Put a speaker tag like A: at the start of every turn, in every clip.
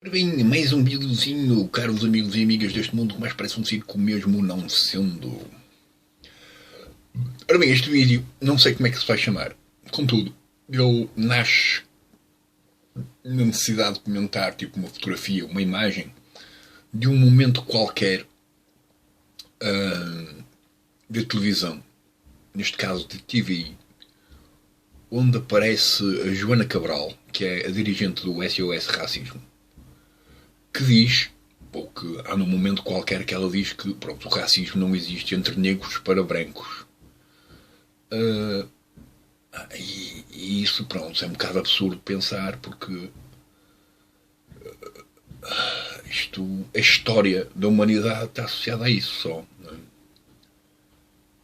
A: Ora bem, mais um videozinho, caros amigos e amigas deste mundo que mais parece um circo mesmo não sendo. Ora bem, este vídeo não sei como é que se vai chamar. Contudo, ele nasce na necessidade de comentar tipo uma fotografia, uma imagem de um momento qualquer da televisão, neste caso de TVI, onde aparece a Joana Cabral, que é a dirigente do SOS Racismo, que diz, ou que há num momento qualquer que ela diz que pronto, o racismo não existe entre negros para brancos. E isso, pronto, é um bocado absurdo pensar, porque a história da humanidade está associada a isso só. Não é?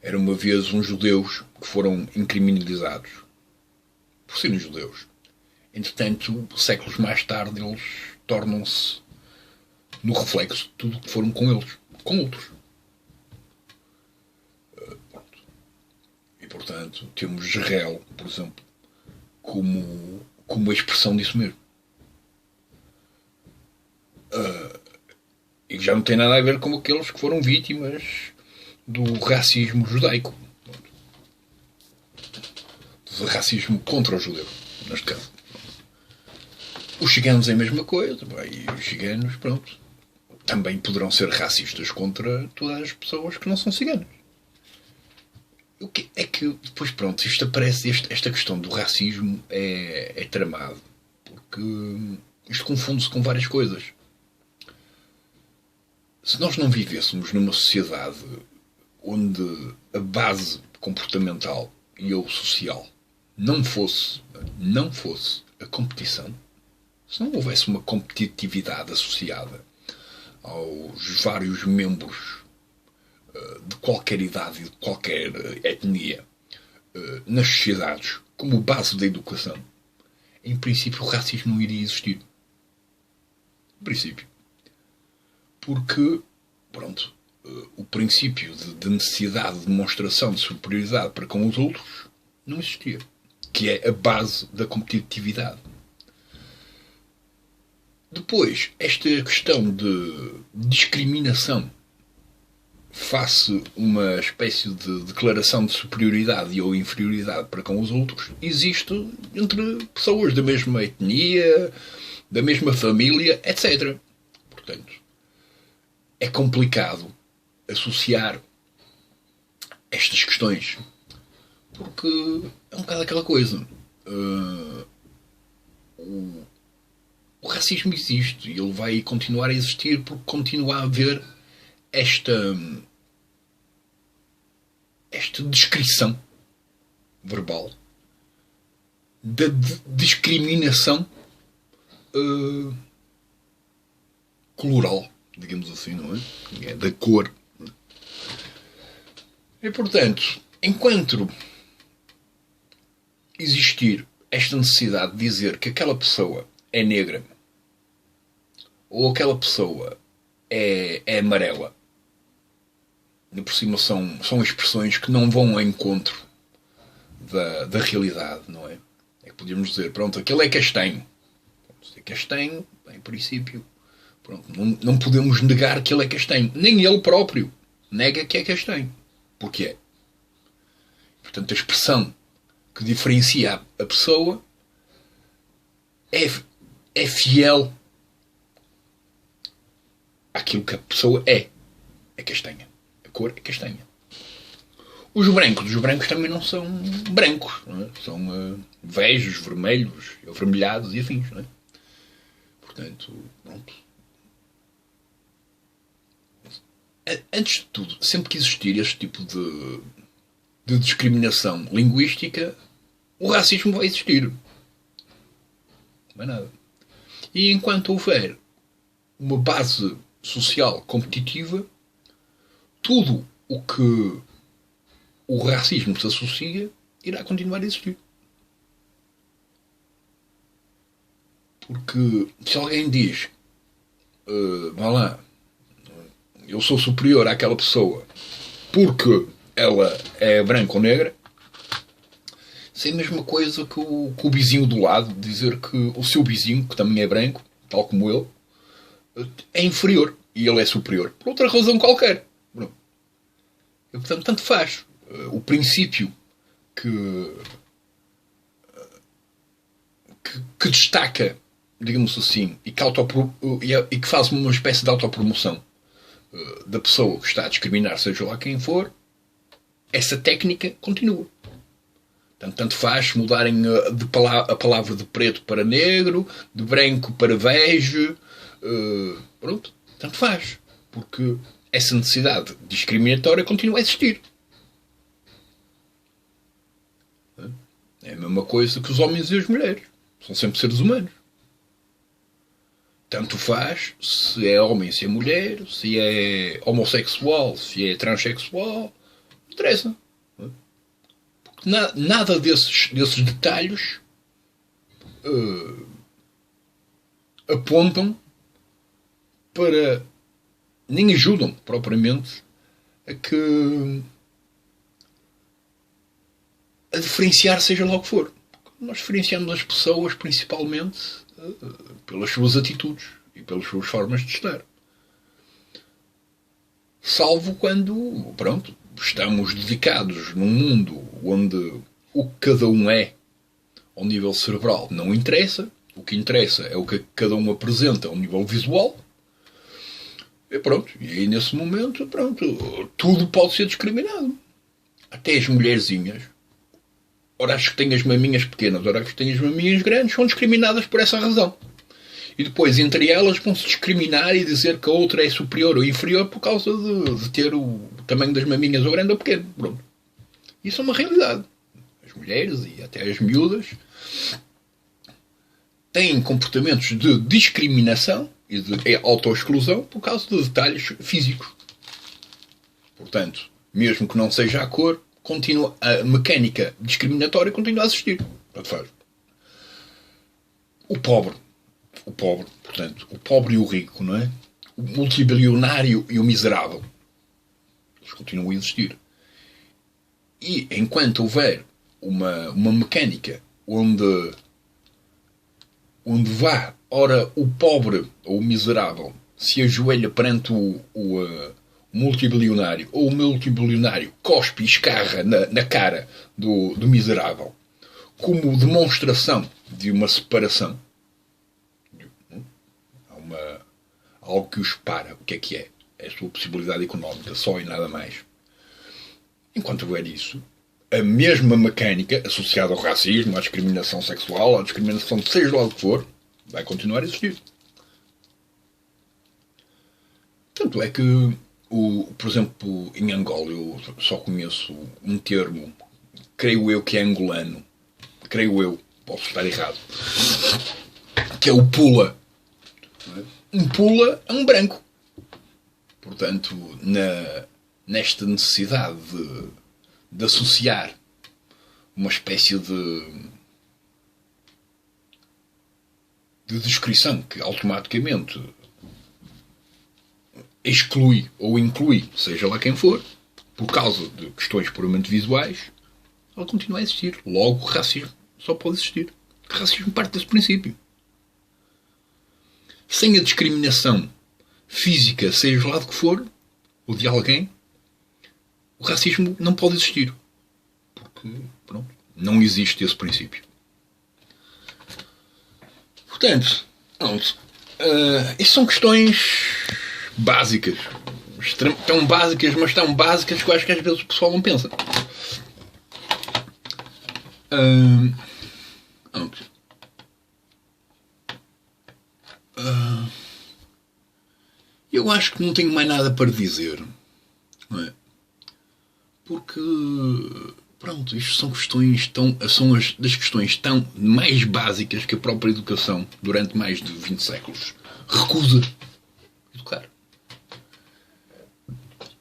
A: Era uma vez uns judeus que foram incriminalizados por serem judeus. Entretanto, séculos mais tarde, eles tornam-se no reflexo de tudo que foram com eles, com outros. E, portanto, temos Israel, por exemplo, como a expressão disso mesmo. E já não tem nada a ver com aqueles que foram vítimas do racismo judaico. Do racismo contra os judeus, neste caso. Os ciganos é a mesma coisa, e os ciganos, pronto, também poderão ser racistas contra todas as pessoas que não são ciganas. O que é que depois, pronto, isto aparece, esta questão do racismo é tramado, porque isto confunde-se com várias coisas. Se nós não vivêssemos numa sociedade onde a base comportamental e ou social não fosse a competição, se não houvesse uma competitividade associada aos vários membros de qualquer idade e de qualquer etnia nas sociedades como base da educação, em princípio o racismo não iria existir. Em princípio. Porque, pronto, o princípio de necessidade de demonstração de superioridade para com os outros não existia. Que é a base da competitividade. Depois, esta questão de discriminação face uma espécie de declaração de superioridade ou inferioridade para com os outros existe entre pessoas da mesma etnia, da mesma família, etc. Portanto, é complicado associar estas questões, porque é um bocado aquela coisa. O racismo existe e ele vai continuar a existir porque continua a haver esta descrição verbal da discriminação coloral, digamos assim, não é? É da cor. E, portanto, enquanto existir esta necessidade de dizer que aquela pessoa é negra ou aquela pessoa é amarela, e por cima são expressões que não vão ao encontro da realidade, não é? É que podíamos dizer, pronto, aquele é castanho. Se é castanho, em princípio, pronto, não podemos negar que ele é castanho. Nem ele próprio nega que é castanho. Porque é. Portanto, a expressão que diferencia a pessoa é fiel àquilo que a pessoa é. É castanha. A cor é castanha. Os brancos também não são brancos. Não é? São vejos, vermelhos, avermelhados e afins. Não é? Portanto, pronto. Antes de tudo, sempre que existir este tipo de discriminação linguística, o racismo vai existir. Não é nada. E enquanto houver uma base social competitiva, tudo o que o racismo se associa irá continuar a existir. Porque se alguém diz vá lá, eu sou superior àquela pessoa porque ela é branca ou negra, isso é a mesma coisa que o vizinho do lado dizer que o seu vizinho, que também é branco, tal como ele, é inferior e ele é superior. Por outra razão qualquer. E, portanto, tanto faz. O princípio que destaca, digamos assim, e que faz uma espécie de autopromoção da pessoa que está a discriminar, seja lá quem for, essa técnica continua. Tanto faz mudarem a palavra de preto para negro, de branco para bege, pronto, tanto faz. Porque essa necessidade discriminatória continua a existir. É a mesma coisa que os homens e as mulheres. São sempre seres humanos. Tanto faz se é homem, se é mulher, se é homossexual, se é transexual. Não interessa. Porque nada desses detalhes apontam para... nem ajudam propriamente a diferenciar seja lá o que for. Nós diferenciamos as pessoas principalmente pelas suas atitudes e pelas suas formas de estar. Salvo quando, pronto, estamos dedicados num mundo onde o que cada um é ao nível cerebral não interessa. O que interessa é o que cada um apresenta ao nível visual. E pronto, e aí nesse momento, pronto, tudo pode ser discriminado. Até as mulherzinhas, ora as que têm as maminhas pequenas, ora as que têm as maminhas grandes, são discriminadas por essa razão. E depois, entre elas, vão-se discriminar e dizer que a outra é superior ou inferior por causa de ter o tamanho das maminhas ou grande ou pequeno. Pronto. Isso é uma realidade. As mulheres e até as miúdas têm comportamentos de discriminação e de autoexclusão por causa de detalhes físicos. Portanto, mesmo que não seja a cor, a mecânica discriminatória continua a existir. Portanto, faz. O pobre, portanto, o pobre e o rico, não é? O multibilionário e o miserável. Eles continuam a existir. E enquanto houver uma mecânica onde vá, ora, o pobre ou o miserável se ajoelha perante o multibilionário, ou o multibilionário cospe e escarra na cara do miserável, como demonstração de uma separação, há algo que o separa. O que é? É a sua possibilidade económica, só e nada mais. Enquanto houver isso, a mesma mecânica associada ao racismo, à discriminação sexual, à discriminação de seja lá o que for, vai continuar a existir. Tanto é que, por exemplo, em Angola, eu só conheço um termo, creio eu que é angolano, creio eu, posso estar errado, que é o pula. Um pula é um branco. Portanto, nesta necessidade de associar uma espécie de descrição que automaticamente exclui ou inclui, seja lá quem for, por causa de questões puramente visuais, ela continua a existir. Logo, o racismo só pode existir. O racismo parte desse princípio. Sem a discriminação física, seja lá de que for, ou de alguém, o racismo não pode existir. Porque, pronto, não existe esse princípio. Portanto, isso são questões básicas. Tão básicas, mas tão básicas que eu acho que às vezes o pessoal não pensa. Eu acho que não tenho mais nada para dizer. Não é? Porque, pronto, isto são questões são das questões tão mais básicas que a própria educação, durante mais de 20 séculos, recusa educar.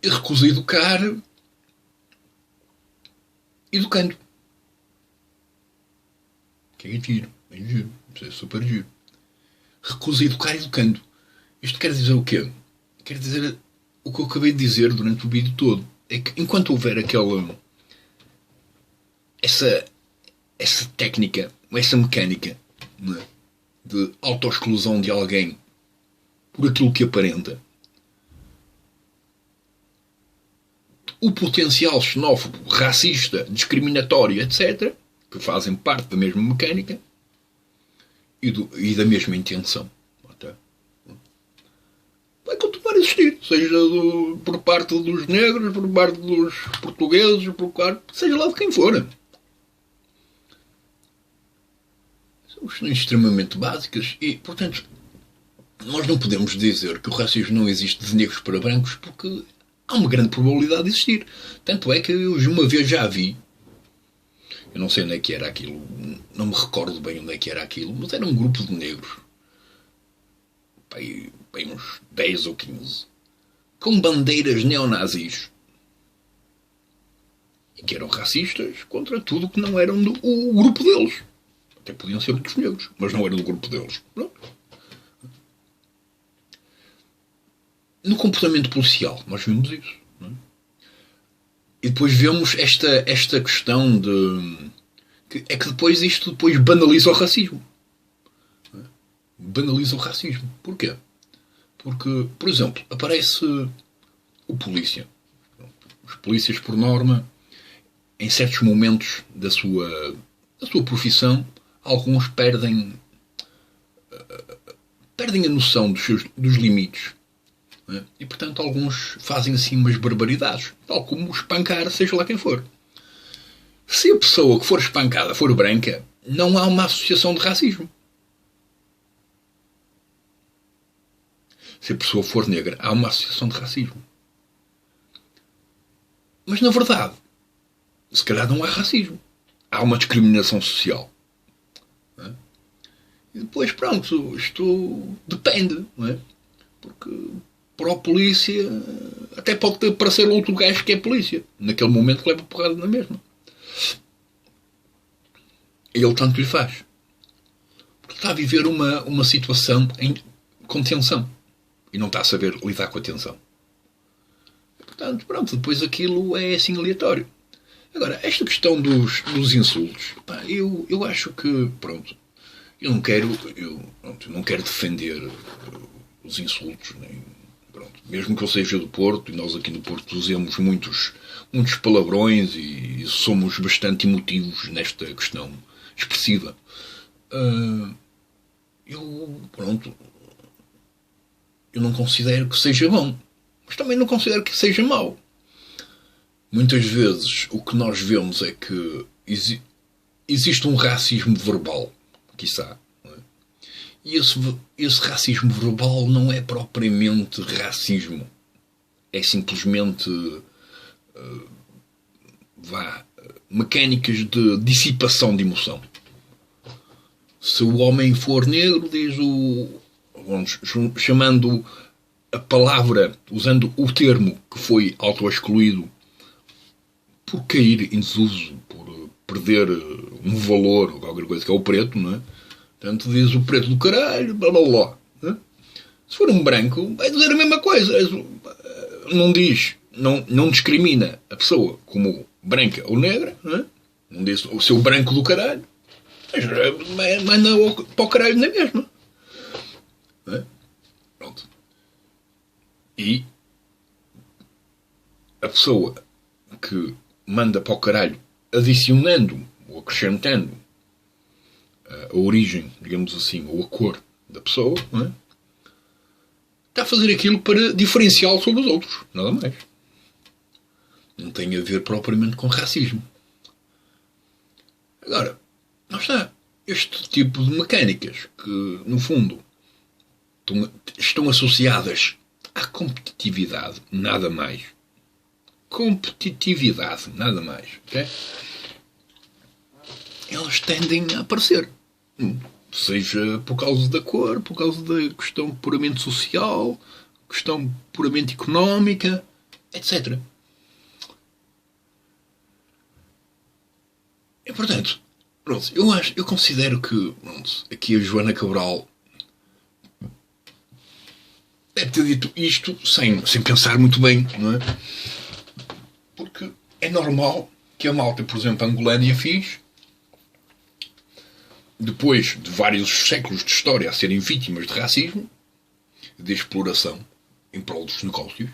A: E recusa educar educando. Que é giro. É giro. Isso é super giro. Recusa educar educando. Isto quer dizer o quê? Quer dizer o que eu acabei de dizer durante o vídeo todo. É que enquanto houver essa técnica, essa mecânica, não é, de autoexclusão de alguém por aquilo que aparenta. O potencial xenófobo, racista, discriminatório, etc., que fazem parte da mesma mecânica e da mesma intenção. Vai continuar a existir, seja por parte dos negros, por parte dos portugueses, seja lá de quem for. São questões extremamente básicas e, portanto, nós não podemos dizer que o racismo não existe de negros para brancos porque há uma grande probabilidade de existir. Tanto é que eu uma vez já vi, eu não sei onde é que era aquilo, não me recordo bem onde é que era aquilo, mas era um grupo de negros, bem uns 10 ou 15, com bandeiras neonazis e que eram racistas contra tudo que não eram o grupo deles. Até podiam ser outros negros, mas não eram do grupo deles. Pronto. No comportamento policial, nós vimos isso. Não é? E depois vemos esta questão de... É que depois isto banaliza o racismo. Não é? Banaliza o racismo. Porquê? Porque, por exemplo, aparece o polícia. Os polícias, por norma, em certos momentos da sua profissão, alguns perdem a noção dos limites. Não é? E, portanto, alguns fazem assim umas barbaridades, tal como espancar, seja lá quem for. Se a pessoa que for espancada for branca, não há uma associação de racismo. Se a pessoa for negra, há uma associação de racismo. Mas, na verdade, se calhar não há racismo. Há uma discriminação social. Não é? E depois, pronto, isto depende. Não é? Porque para o polícia até pode parecer outro gajo que é polícia. Naquele momento que leva porrada na mesma. E ele tanto lhe faz. Porque está a viver uma situação com tensão. E não está a saber lidar com a tensão. Portanto, pronto, depois aquilo é assim aleatório. Agora, esta questão dos insultos, pá, eu acho que, pronto, eu não quero defender os insultos, nem, pronto, mesmo que eu seja do Porto, e nós aqui no Porto usemos muitos palavrões e somos bastante emotivos nesta questão expressiva. Eu não considero que seja bom, mas também não considero que seja mau. Muitas vezes o que nós vemos é que existe um racismo verbal, quiçá. Não é? E esse racismo verbal não é propriamente racismo. É simplesmente mecânicas de dissipação de emoção. Se o homem for negro, diz chamando a palavra, usando o termo que foi auto-excluído por cair em desuso, por perder um valor, ou qualquer coisa, que é o preto, não é? Portanto, diz o preto do caralho, blá blá blá. Não é? Se for um branco, vai dizer a mesma coisa. Não diz, não discrimina a pessoa como branca ou negra, não é? Não diz o seu branco do caralho, mas manda para o caralho na mesma. Não é? Pronto. E a pessoa que manda para o caralho adicionando ou acrescentando a origem, digamos assim, ou a cor da pessoa, não é? Está a fazer aquilo para diferenciá-lo sobre os outros, nada mais. Não tem a ver propriamente com racismo. Agora, não está este tipo de mecânicas que, no fundo, estão associadas à competitividade, nada mais. Competitividade, nada mais. Okay? Elas tendem a aparecer. Seja por causa da cor, por causa da questão puramente social, questão puramente económica, etc. E, portanto, pronto, eu considero que, pronto, aqui a Joana Cabral deve ter dito isto sem pensar muito bem, não é? Porque é normal que a malta, por exemplo, angolana e afins, depois de vários séculos de história a serem vítimas de racismo, de exploração em prol dos negócios,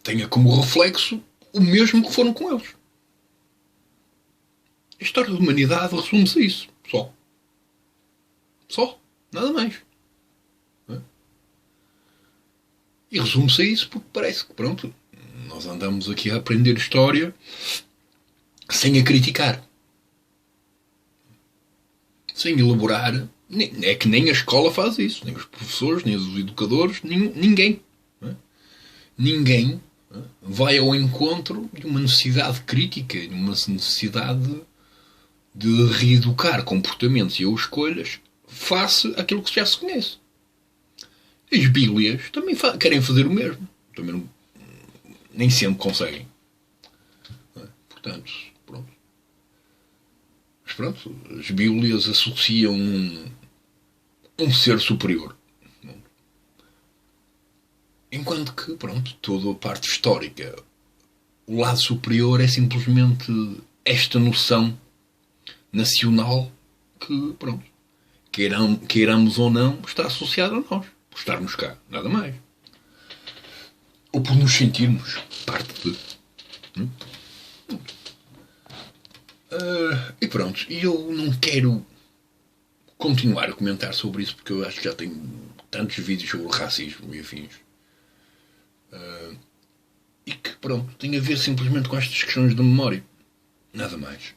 A: tenha como reflexo o mesmo que foram com eles. A história da humanidade resume-se a isso. Só. Só. Nada mais. E resume-se a isso porque parece que, pronto, nós andamos aqui a aprender história sem a criticar. Sem elaborar. É que nem a escola faz isso. Nem os professores, nem os educadores, ninguém. Ninguém vai ao encontro de uma necessidade crítica, de uma necessidade de reeducar comportamentos e ou escolhas face àquilo que já se conhece. As Bíblias também querem fazer o mesmo. Também nem sempre conseguem. Portanto, pronto. Mas pronto, as Bíblias associam um ser superior. Enquanto que, pronto, toda a parte histórica, o lado superior é simplesmente esta noção nacional que, pronto, queiramos ou não, está associada a nós. Por estarmos cá, nada mais. Ou por nos sentirmos parte de. E pronto, eu não quero continuar a comentar sobre isso porque eu acho que já tenho tantos vídeos sobre racismo e afins. E que, pronto, tem a ver simplesmente com estas questões de memória. Nada mais.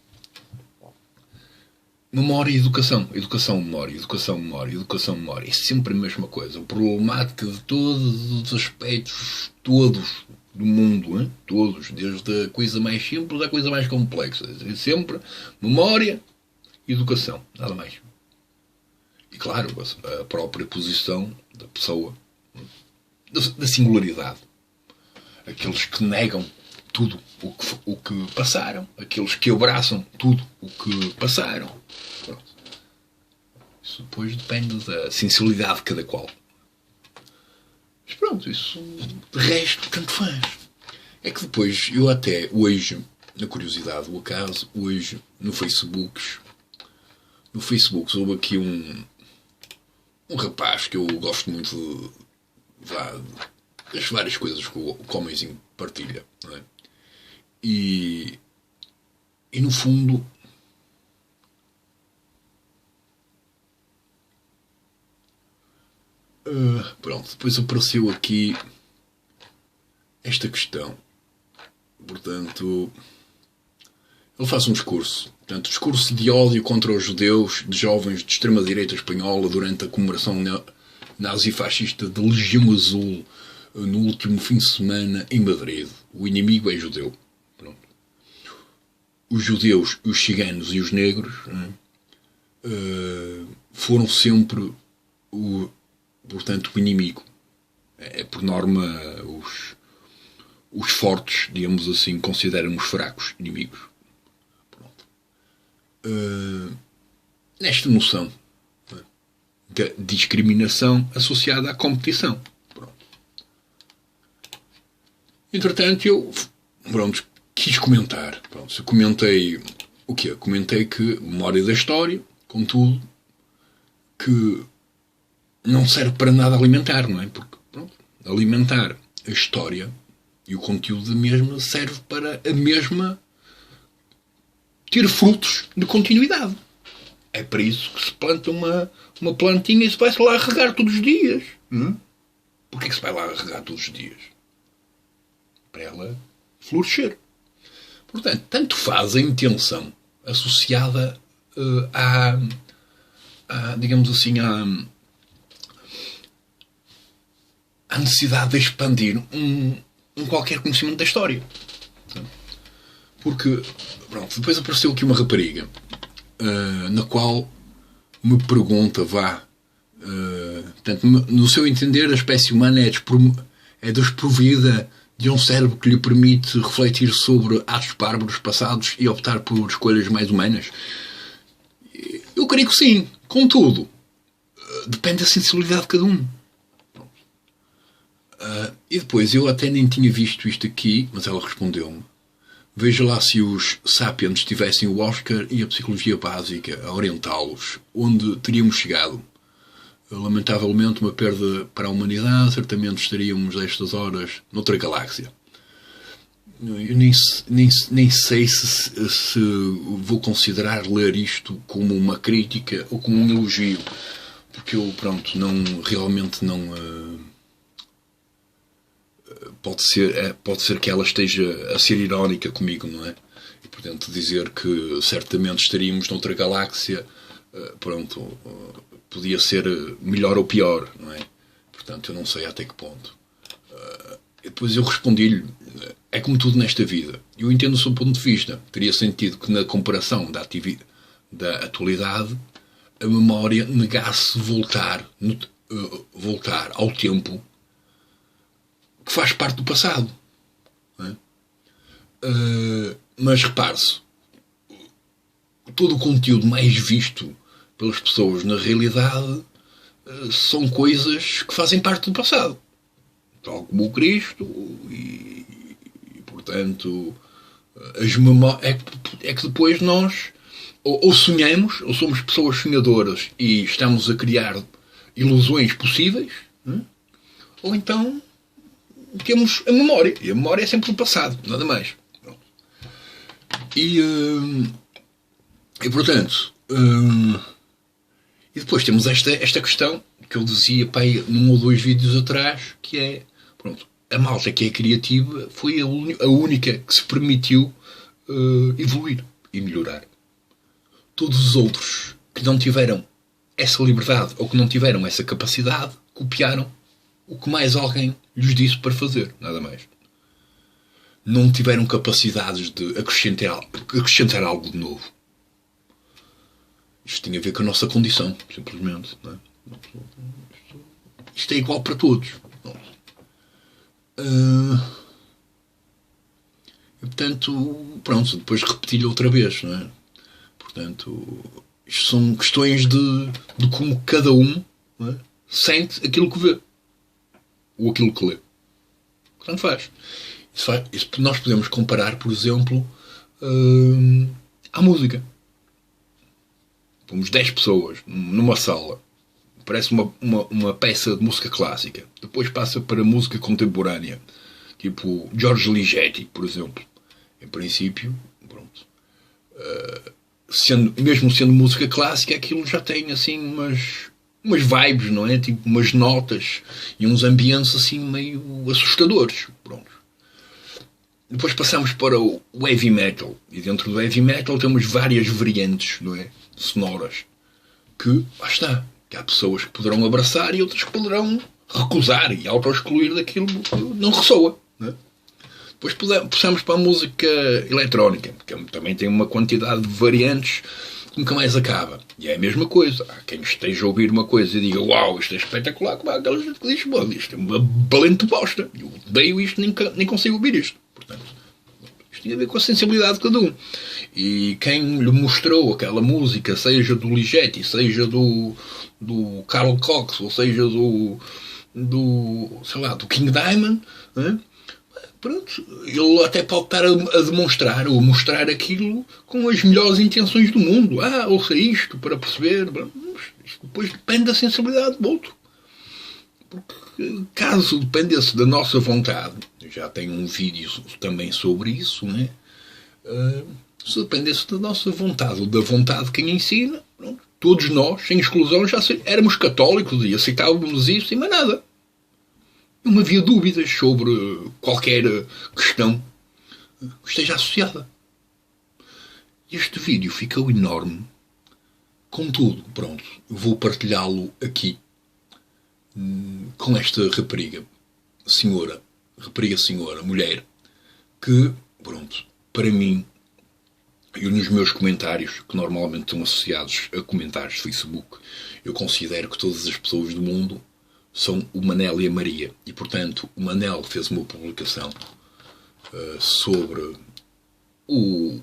A: Memória e educação. Educação, memória. Educação, memória. Educação, memória. É sempre a mesma coisa. A problemática de todos os aspectos, todos, do mundo. Hein? Todos. Desde a coisa mais simples à coisa mais complexa. É sempre memória e educação. Nada mais. E, claro, a própria posição da pessoa. Da singularidade. Aqueles que negam tudo o que passaram. Aqueles que abraçam tudo o que passaram. Pronto. Isso depois depende da sensibilidade de cada qual. Mas pronto, isso de resto tanto faz. É que depois, eu até hoje, na curiosidade, o acaso, hoje, no Facebook houve aqui um rapaz que eu gosto muito das várias coisas que o homenzinho partilha, não é? E no fundo pronto, depois apareceu aqui esta questão. Portanto, ele faz um discurso. Portanto, discurso de ódio contra os judeus de jovens de extrema-direita espanhola durante a comemoração nazifascista de Legião Azul no último fim de semana em Madrid. O inimigo é judeu. Pronto. Os judeus, os ciganos e os negros foram sempre portanto, o inimigo. É por norma os fortes, digamos assim, consideram os fracos inimigos. Pronto. Nesta noção da discriminação associada à competição. Pronto. Entretanto, eu quis comentar. Pronto, eu comentei o quê? Comentei que memória da história, contudo, que não serve para nada alimentar, não é? Porque, pronto, alimentar a história e o conteúdo da mesma serve para a mesma ter frutos de continuidade. É para isso que se planta uma plantinha e se vai-se lá regar todos os dias. Porquê que se vai lá regar todos os dias? Para ela florescer. Portanto, tanto faz a intenção associada digamos assim, à necessidade de expandir um qualquer conhecimento da história. Porque, pronto, depois apareceu aqui uma rapariga na qual me pergunta, portanto, no seu entender, a espécie humana é desprovida de um cérebro que lhe permite refletir sobre atos bárbaros passados e optar por escolhas mais humanas? Eu creio que sim. Contudo, depende da sensibilidade de cada um. E depois, eu até nem tinha visto isto aqui, mas ela respondeu-me. Veja lá se os Sapiens tivessem o Oscar e a psicologia básica a orientá-los, onde teríamos chegado. lamentavelmente, uma perda para a humanidade. Certamente estaríamos a estas horas noutra galáxia. Eu nem sei se vou considerar ler isto como uma crítica ou como um elogio, porque eu, pronto, realmente não... Pode ser que ela esteja a ser irónica comigo, não é? E, portanto, dizer que certamente estaríamos noutra galáxia, pronto, podia ser melhor ou pior, não é? Portanto, eu não sei até que ponto. E depois eu respondi-lhe, é como tudo nesta vida. Eu entendo o seu ponto de vista. Teria sentido que na comparação da atualidade, a memória negasse voltar ao tempo que faz parte do passado. Não é? Mas repare-se, todo o conteúdo mais visto pelas pessoas na realidade são coisas que fazem parte do passado. Tal como o Cristo e portanto, as memórias... É que depois nós ou sonhamos, ou somos pessoas sonhadoras e estamos a criar ilusões possíveis, ou então temos a memória. E a memória é sempre do passado, nada mais. E portanto... e depois temos esta questão que eu dizia, pai, num ou dois vídeos atrás, que é, pronto, a malta que é criativa foi a única que se permitiu evoluir e melhorar. Todos os outros que não tiveram essa liberdade ou que não tiveram essa capacidade copiaram o que mais alguém lhes disse para fazer, nada mais. Não tiveram capacidades de acrescentar algo de novo. Isto tem a ver com a nossa condição, simplesmente. Não é? Isto é igual para todos. E, portanto, pronto, depois repetir-lhe outra vez, não é? Portanto, isto são questões de como cada um, não é, sente aquilo que vê. Ou aquilo que lê. Portanto, faz. Isso nós podemos comparar, por exemplo, à música. Pomos 10 pessoas numa sala. Parece uma peça de música clássica. Depois passa para música contemporânea. Tipo George Ligeti, por exemplo. Em princípio, pronto. Mesmo sendo música clássica, aquilo já tem assim umas vibes, não é? Tipo umas notas e uns ambientes assim meio assustadores. Pronto. Depois passamos para o heavy metal. E dentro do heavy metal temos várias variantes, não é? Sonoras. Que, lá está. Que há pessoas que poderão abraçar e outras que poderão recusar e auto-excluir daquilo que não ressoa. Não é? Depois passamos para a música eletrónica, que também tem uma quantidade de variantes que nunca mais acaba. E é a mesma coisa. Há quem esteja a ouvir uma coisa e diga, uau, isto é espetacular, como há aquelas gente que diz, isto é uma valente bosta. Eu odeio isto, nem consigo ouvir isto. Portanto, isto tem a ver com a sensibilidade de cada um. E quem lhe mostrou aquela música, seja do Ligeti, seja do Carl Cox, ou seja sei lá, do King Diamond, né? Pronto, ele até pode estar a demonstrar ou mostrar aquilo com as melhores intenções do mundo. Ouça isto para perceber. Isto depois depende da sensibilidade do outro. Porque caso dependesse da nossa vontade, eu já tenho um vídeo também sobre isso, né? Se dependesse da nossa vontade ou da vontade de quem ensina, pronto, todos nós, sem exclusão, já éramos católicos e aceitávamos isso e mais nada. Não havia dúvidas sobre qualquer questão que esteja associada. Este vídeo ficou enorme. Contudo, pronto, vou partilhá-lo aqui com esta rapariga, senhora, mulher, que, pronto, para mim, e nos meus comentários, que normalmente estão associados a comentários de Facebook, eu considero que todas as pessoas do mundo são o Manel e a Maria. E, portanto, o Manel fez uma publicação sobre o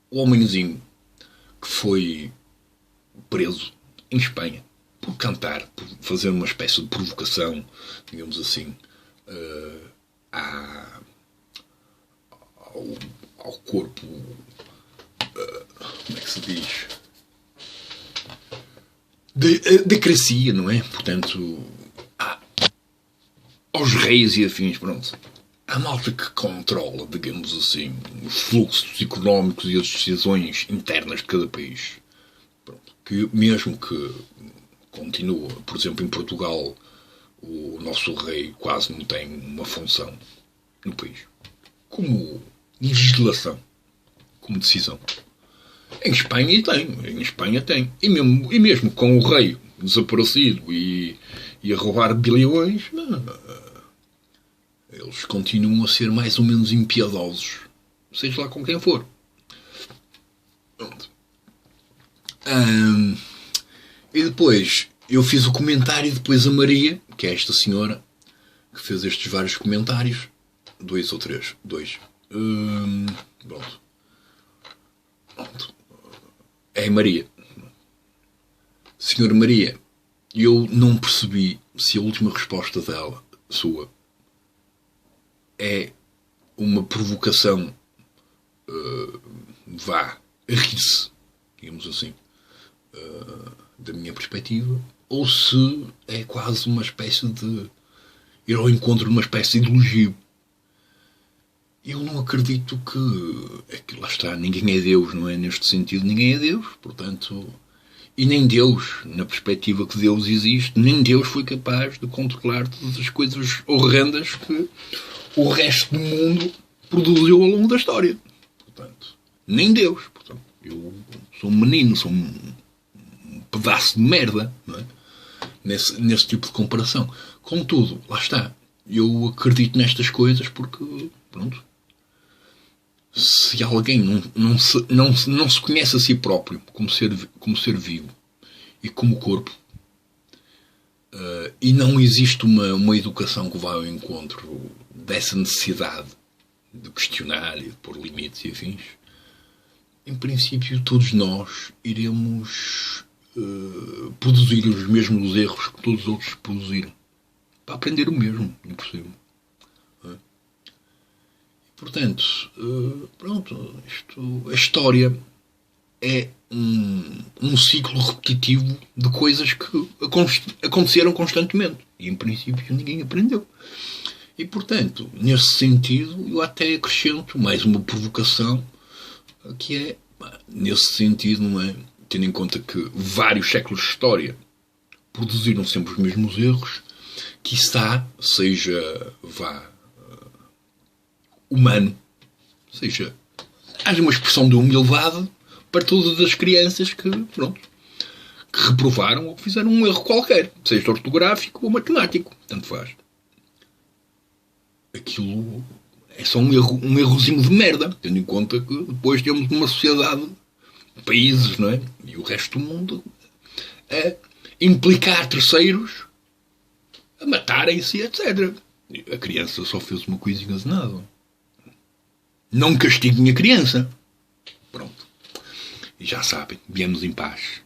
A: homenzinho que foi preso em Espanha por cantar, por fazer uma espécie de provocação, digamos assim, ao corpo, como é que se diz? democracia, não é? Portanto, aos reis e afins, pronto. Há malta que controla, digamos assim, os fluxos económicos e as decisões internas de cada país. Pronto. Que mesmo que continua, por exemplo, em Portugal, o nosso rei quase não tem uma função no país. Como legislação, como decisão. Em Espanha tem. E mesmo com o rei desaparecido e a roubar bilhões, eles continuam a ser mais ou menos impiedosos. Seja lá com quem for. E depois, eu fiz o comentário e depois a Maria, que é esta senhora, que fez estes vários comentários. 2 ou 3. 2. Pronto. É Maria. Senhora Maria, eu não percebi se a última resposta dela, sua, é uma provocação, vá, a rir-se, digamos assim, da minha perspectiva, ou se é quase uma espécie de ir ao encontro de uma espécie de elogio. Eu não acredito que lá está, ninguém é Deus, não é? Neste sentido, ninguém é Deus, portanto, e nem Deus, na perspectiva que Deus existe, nem Deus foi capaz de controlar todas as coisas horrendas que o resto do mundo produziu ao longo da história. Portanto, nem Deus. Portanto, eu sou um menino, sou um pedaço de merda, não é? Nesse tipo de comparação. Contudo, lá está, eu acredito nestas coisas porque, pronto, se alguém não se conhece a si próprio como ser vivo e como corpo, e não existe uma educação que vá ao encontro dessa necessidade de questionar e de pôr limites e afins, em princípio todos nós iremos produzir os mesmos erros que todos os outros produziram, para aprender o mesmo, impossível. Portanto, pronto, a história é um ciclo repetitivo de coisas que aconteceram constantemente. E, em princípio, ninguém aprendeu. E, portanto, nesse sentido, eu até acrescento mais uma provocação, que é, nesse sentido, não é? Tendo em conta que vários séculos de história produziram sempre os mesmos erros, quiçá seja, humano, ou seja, haja uma expressão de humildade para todas as crianças que reprovaram ou que fizeram um erro qualquer, seja ortográfico ou matemático, tanto faz. Aquilo é só um errozinho de merda, tendo em conta que depois temos uma sociedade, países, não é? E o resto do mundo a implicar terceiros a matarem-se, etc. A criança só fez uma coisinha de nada. Não castiguem a criança. Pronto. E já sabem, viemos em paz.